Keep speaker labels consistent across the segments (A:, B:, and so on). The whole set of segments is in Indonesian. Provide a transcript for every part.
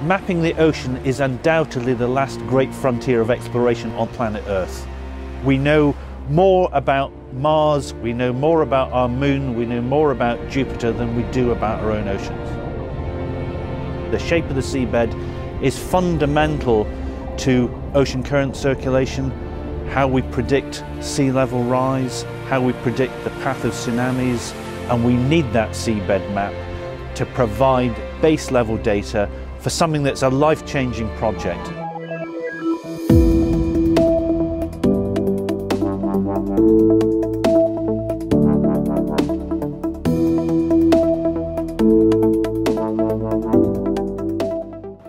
A: Mapping the ocean is undoubtedly the last great frontier of exploration on planet Earth. We know more about Mars, we know more about our moon, we know more about Jupiter than we do about our own oceans. The shape of the seabed is fundamental to ocean current circulation, how we predict sea level rise, how we predict the path of tsunamis, and we need that seabed map to provide base level data for something that's a life-changing project.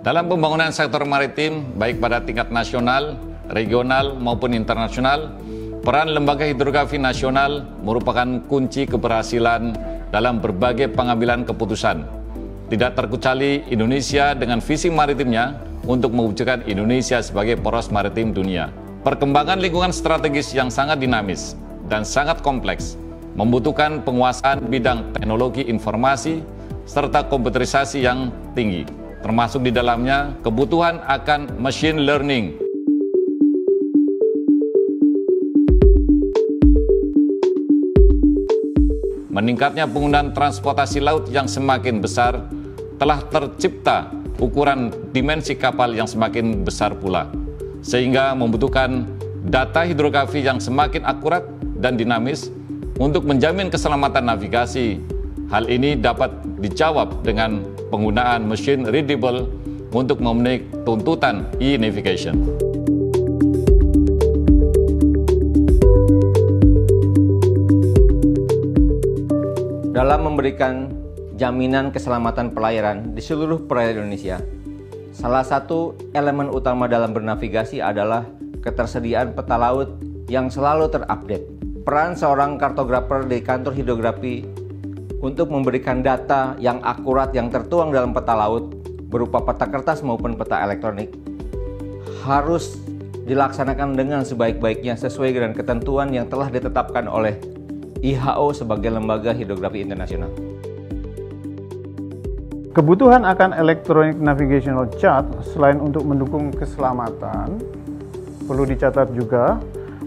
B: Dalam pembangunan sektor maritim, baik pada tingkat nasional, regional, maupun internasional, peran Lembaga Hidrografi Nasional merupakan kunci keberhasilan dalam berbagai pengambilan keputusan. Tidak terkecuali Indonesia dengan visi maritimnya untuk mewujudkan Indonesia sebagai poros maritim dunia. Perkembangan lingkungan strategis yang sangat dinamis dan sangat kompleks membutuhkan penguasaan bidang teknologi informasi serta komputerisasi yang tinggi. Termasuk di dalamnya kebutuhan akan machine learning. Meningkatnya penggunaan transportasi laut yang semakin besar telah tercipta ukuran dimensi kapal yang semakin besar pula, sehingga membutuhkan data hidrografi yang semakin akurat dan dinamis untuk menjamin keselamatan navigasi. Hal ini dapat dijawab dengan penggunaan machine readable untuk memenuhi tuntutan e-navigation.
C: Dalam memberikan jaminan keselamatan pelayaran di seluruh perairan Indonesia, salah satu elemen utama dalam bernavigasi adalah ketersediaan peta laut yang selalu terupdate. Peran seorang kartografer di kantor hidrografi untuk memberikan data yang akurat yang tertuang dalam peta laut berupa peta kertas maupun peta elektronik harus dilaksanakan dengan sebaik-baiknya sesuai dengan ketentuan yang telah ditetapkan oleh IHO sebagai Lembaga Hidrografi Internasional.
D: Kebutuhan akan Electronic Navigational Chart selain untuk mendukung keselamatan, perlu dicatat juga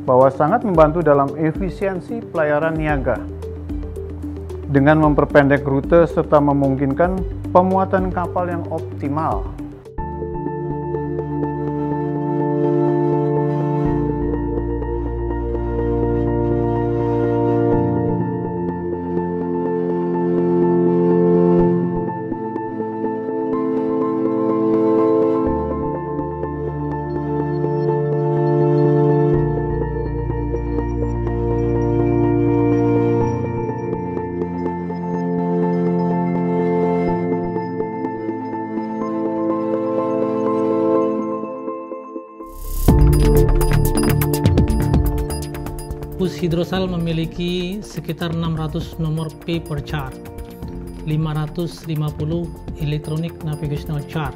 D: bahwa sangat membantu dalam efisiensi pelayaran niaga dengan memperpendek rute serta memungkinkan pemuatan kapal yang optimal.
E: Hidrosal memiliki sekitar 600 nomor paper chart, 550 electronic navigational chart,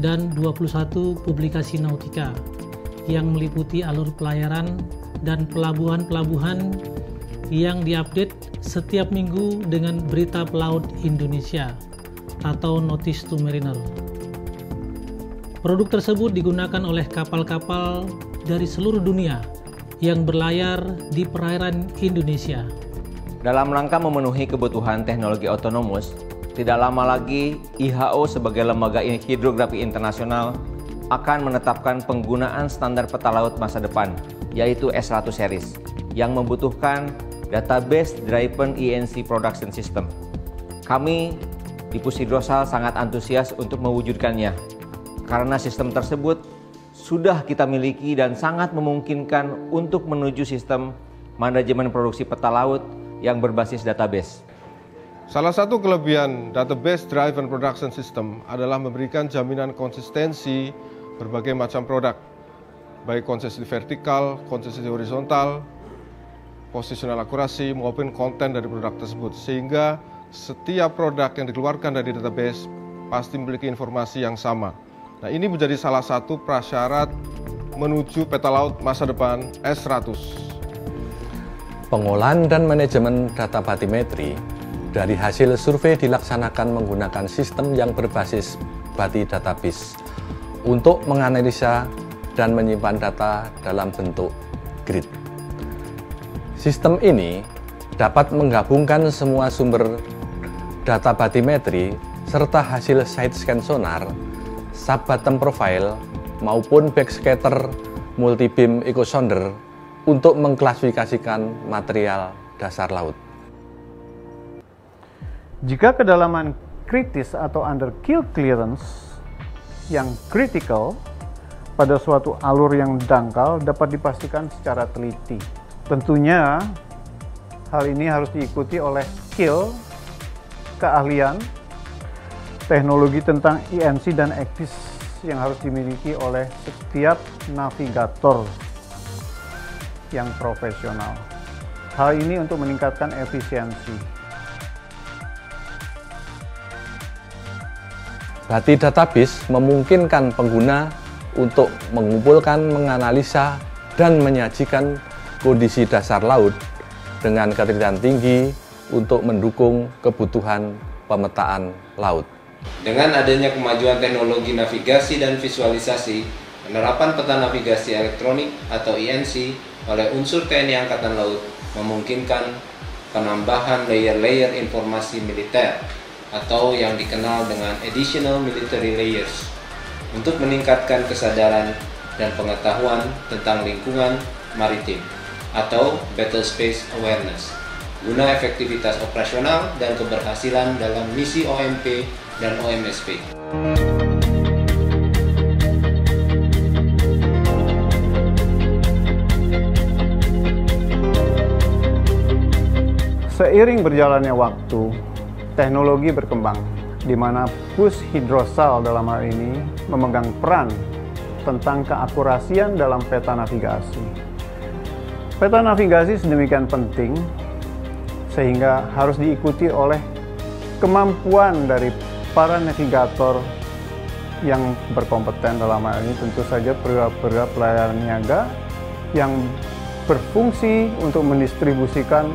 E: dan 21 publikasi nautika yang meliputi alur pelayaran dan pelabuhan-pelabuhan yang diupdate setiap minggu dengan berita pelaut Indonesia atau Notice to Mariner. Produk tersebut digunakan oleh kapal-kapal dari seluruh dunia yang berlayar di perairan Indonesia.
C: Dalam rangka memenuhi kebutuhan teknologi otonomus, tidak lama lagi IHO sebagai Lembaga Hidrografi Internasional akan menetapkan penggunaan standar peta laut masa depan, yaitu S100 series, yang membutuhkan database driven ENC production system. Kami di Pushidrosal sangat antusias untuk mewujudkannya, karena sistem tersebut sudah kita miliki dan sangat memungkinkan untuk menuju sistem manajemen produksi peta laut yang berbasis database.
F: Salah satu kelebihan database driven production system adalah memberikan jaminan konsistensi berbagai macam produk, baik konsistensi vertikal, konsistensi horizontal, positional akurasi maupun konten dari produk tersebut, sehingga setiap produk yang dikeluarkan dari database pasti memiliki informasi yang sama. Nah, ini menjadi salah satu prasyarat menuju peta laut masa depan S100.
G: Pengolahan dan manajemen data batimetri dari hasil survei dilaksanakan menggunakan sistem yang berbasis Bati Database untuk menganalisa dan menyimpan data dalam bentuk grid. Sistem ini dapat menggabungkan semua sumber data batimetri serta hasil side scan sonar, sub-bottom profile, maupun backscatter multibeam echosonder untuk mengklasifikasikan material dasar laut.
D: Jika kedalaman kritis atau under keel clearance yang critical pada suatu alur yang dangkal dapat dipastikan secara teliti. Tentunya hal ini harus diikuti oleh skill, keahlian, teknologi tentang INC dan ECDIS yang harus dimiliki oleh setiap navigator yang profesional. Hal ini untuk meningkatkan efisiensi.
G: Bati Database memungkinkan pengguna untuk mengumpulkan, menganalisa, dan menyajikan kondisi dasar laut dengan ketelitian tinggi untuk mendukung kebutuhan pemetaan laut.
C: Dengan adanya kemajuan teknologi navigasi dan visualisasi, penerapan peta navigasi elektronik atau INC oleh unsur TNI Angkatan Laut memungkinkan penambahan layer-layer informasi militer atau yang dikenal dengan additional military layers untuk meningkatkan kesadaran dan pengetahuan tentang lingkungan maritim atau battle space awareness guna efektivitas operasional dan keberhasilan dalam misi OMP dan OMSP.
D: Seiring berjalannya waktu, teknologi berkembang, di mana push hidrosal dalam hal ini memegang peran tentang keakurasian dalam peta navigasi. Peta navigasi sedemikian penting sehingga harus diikuti oleh kemampuan dari para navigator yang berkompeten dalam hal ini, tentu saja perwira pelayaran niaga yang berfungsi untuk mendistribusikan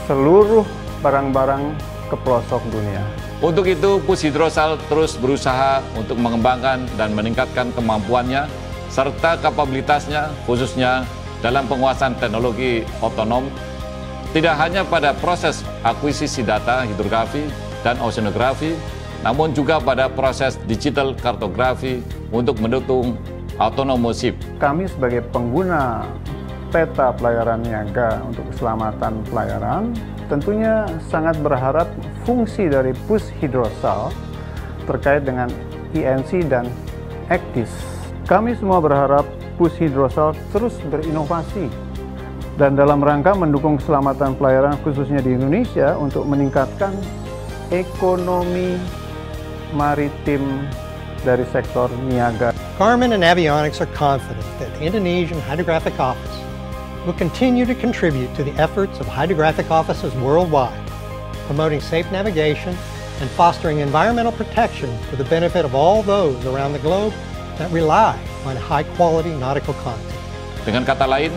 D: seluruh barang-barang ke pelosok dunia.
B: Untuk itu, Push Hidrosal terus berusaha untuk mengembangkan dan meningkatkan kemampuannya serta kapabilitasnya, khususnya dalam penguasaan teknologi otonom, tidak hanya pada proses akuisisi data hidrografi dan oceanografi, namun juga pada proses digital kartografi untuk mendukung autonomous ship.
D: Kami sebagai pengguna peta pelayaran niaga untuk keselamatan pelayaran, tentunya sangat berharap fungsi dari push hidrosal terkait dengan INC dan ECDIS. Kami semua berharap push hidrosal terus berinovasi dan dalam rangka mendukung keselamatan pelayaran khususnya di Indonesia untuk meningkatkan ekonomi maritim dari sektor niaga.
H: Garmin and Avionics are confident that the Indonesian Hydrographic Office will continue to contribute to the efforts of hydrographic offices worldwide, promoting safe navigation and fostering environmental protection for the benefit of all those around the globe that rely on high-quality nautical content.
B: Dengan kata lain,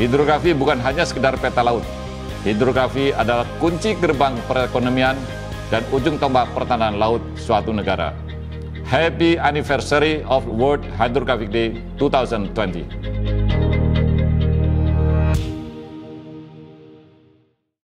B: hidrografi bukan hanya sekedar peta laut. Hidrografi adalah kunci gerbang perekonomian dan ujung tombak pertahanan laut suatu negara. Happy anniversary of World Hydrographic Day 2020.